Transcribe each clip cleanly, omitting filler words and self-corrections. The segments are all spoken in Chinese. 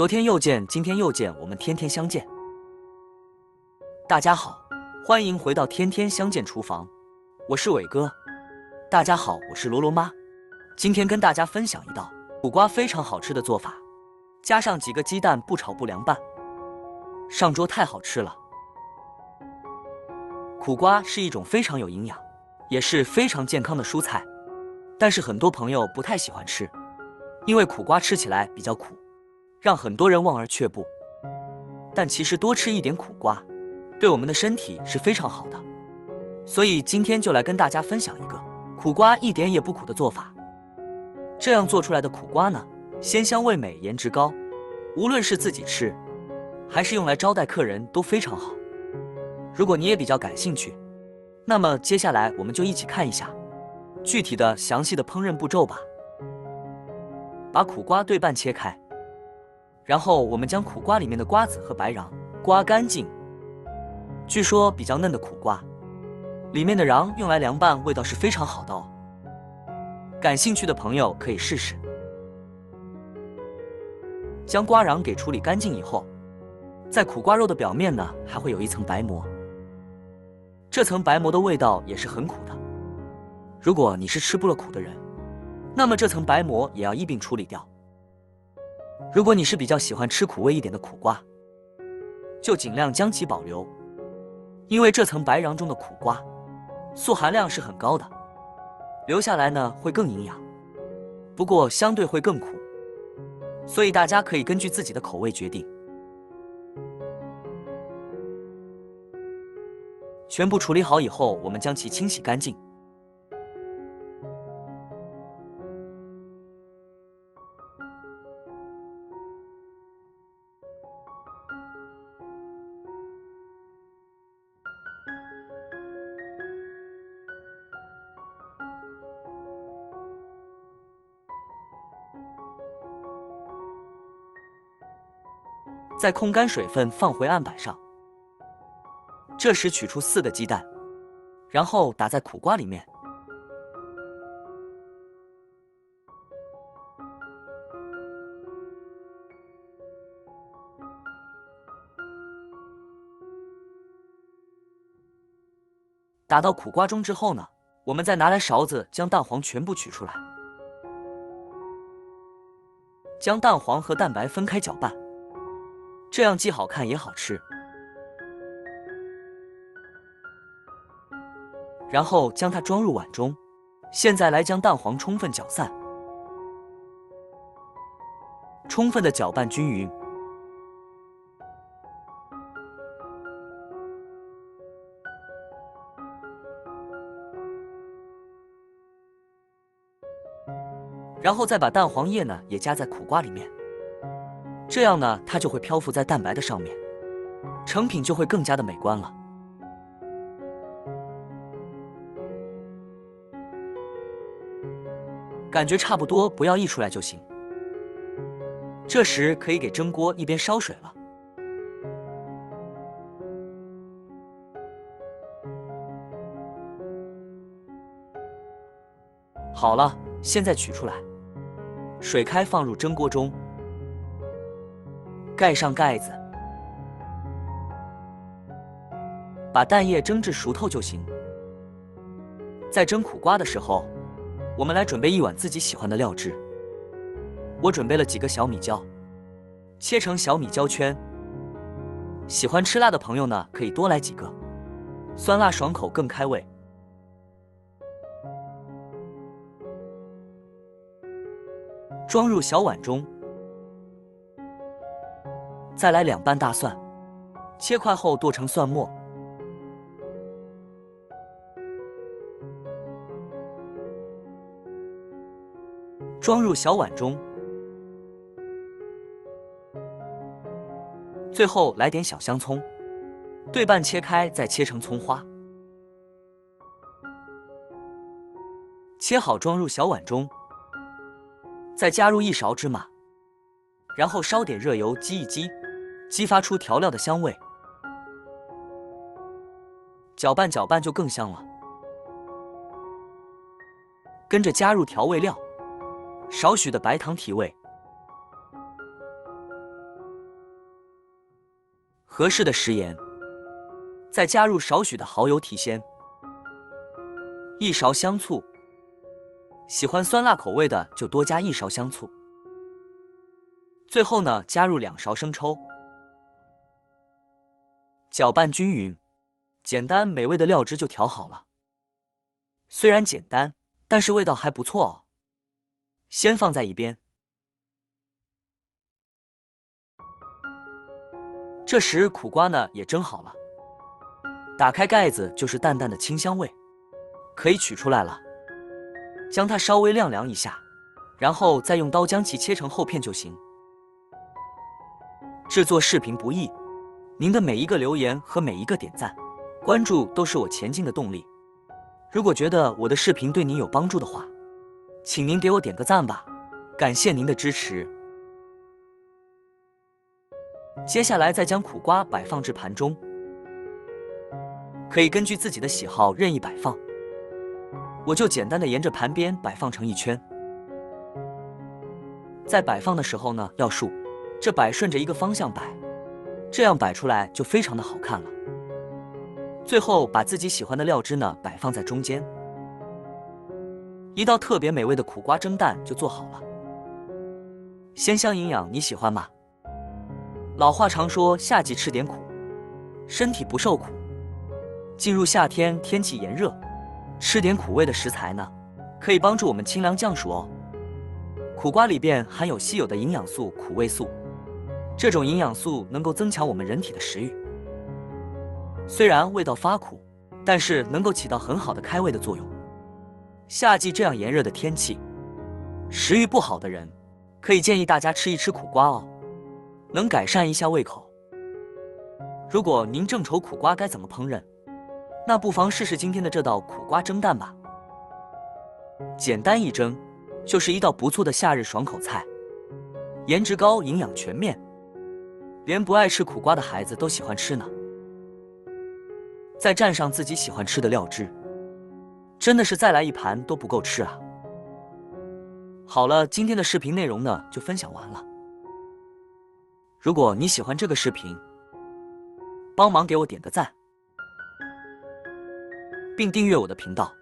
昨天又见，今天又见，我们天天相见。大家好，欢迎回到天天相见厨房，我是伟哥。大家好，我是罗罗妈。今天跟大家分享一道苦瓜非常好吃的做法，加上几个鸡蛋，不炒不凉拌，上桌太好吃了。苦瓜是一种非常有营养，也是非常健康的蔬菜，但是很多朋友不太喜欢吃，因为苦瓜吃起来比较苦，让很多人望而却步。但其实多吃一点苦瓜，对我们的身体是非常好的。所以今天就来跟大家分享一个苦瓜一点也不苦的做法。这样做出来的苦瓜呢，鲜香味美，颜值高，无论是自己吃，还是用来招待客人都非常好。如果你也比较感兴趣，那么接下来我们就一起看一下具体的详细的烹饪步骤吧。把苦瓜对半切开，然后我们将苦瓜里面的瓜子和白瓤刮干净。据说比较嫩的苦瓜，里面的瓤用来凉拌，味道是非常好的哦。感兴趣的朋友可以试试。将瓜瓤给处理干净以后，在苦瓜肉的表面呢，还会有一层白膜。这层白膜的味道也是很苦的。如果你是吃不了苦的人，那么这层白膜也要一并处理掉。如果你是比较喜欢吃苦味一点的苦瓜，就尽量将其保留，因为这层白瓤中的苦瓜素含量是很高的，留下来呢会更营养，不过相对会更苦，所以大家可以根据自己的口味决定。全部处理好以后，我们将其清洗干净。再控干水分，放回案板上。这时取出4个鸡蛋，然后打在苦瓜里面。打到苦瓜中之后呢，我们再拿来勺子将蛋黄全部取出来，将蛋黄和蛋白分开搅拌，这样既好看也好吃。然后将它装入碗中。现在来将蛋黄充分搅散，充分的搅拌均匀。然后再把蛋黄液呢也加在苦瓜里面，这样呢它就会漂浮在蛋白的上面，成品就会更加的美观了。感觉差不多，不要溢出来就行。这时可以给蒸锅一边烧水了。好了，现在取出来，水开放入蒸锅中，盖上盖子，把蛋液蒸至熟透就行。在蒸苦瓜的时候，我们来准备一碗自己喜欢的料汁。我准备了几个小米椒，切成小米椒圈。喜欢吃辣的朋友呢，可以多来几个，酸辣爽口，更开胃。装入小碗中，再来2瓣大蒜，切块后剁成蒜末。装入小碗中，最后来点小香葱，对半切开，再切成葱花。切好装入小碗中，再加入1勺芝麻，然后烧点热油激一激，激发出调料的香味。搅拌搅拌就更香了。跟着加入调味料，少许的白糖提味，合适的食盐，再加入少许的蚝油提鲜，1勺香醋，喜欢酸辣口味的就多加1勺香醋。最后呢，加入2勺生抽，搅拌均匀，简单美味的料汁就调好了。虽然简单，但是味道还不错哦。先放在一边。这时苦瓜呢也蒸好了，打开盖子就是淡淡的清香味，可以取出来了。将它稍微晾凉一下，然后再用刀将其切成厚片就行。制作视频不易，您的每一个留言和每一个点赞、关注都是我前进的动力。如果觉得我的视频对您有帮助的话，请您给我点个赞吧，感谢您的支持。接下来再将苦瓜摆放至盘中，可以根据自己的喜好任意摆放，我就简单的沿着盘边摆放成一圈。在摆放的时候呢，要竖着摆，顺着一个方向摆，这样摆出来就非常的好看了。最后把自己喜欢的料汁呢摆放在中间，一道特别美味的苦瓜蒸蛋就做好了。鲜香营养，你喜欢吗？老话常说夏季吃点苦，身体不受苦。进入夏天，天气炎热，吃点苦味的食材呢，可以帮助我们清凉降暑哦。苦瓜里边含有稀有的营养素苦味素，这种营养素能够增强我们人体的食欲。虽然味道发苦，但是能够起到很好的开胃的作用。夏季这样炎热的天气，食欲不好的人，可以建议大家吃一吃苦瓜哦，能改善一下胃口。如果您正愁苦瓜该怎么烹饪，那不妨试试今天的这道苦瓜蒸蛋吧。简单一蒸，就是一道不错的夏日爽口菜，颜值高，营养全面，连不爱吃苦瓜的孩子都喜欢吃呢。再蘸上自己喜欢吃的料汁，真的是再来一盘都不够吃啊。好了，今天的视频内容呢就分享完了。如果你喜欢这个视频，帮忙给我点个赞，并订阅我的频道。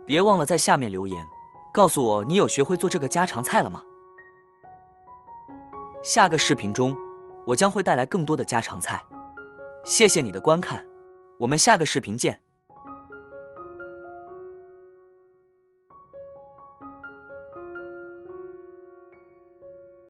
别忘了在下面留言，告诉我你有学会做这个家常菜了吗？下个视频中，我将会带来更多的家常菜。谢谢你的观看，我们下个视频见。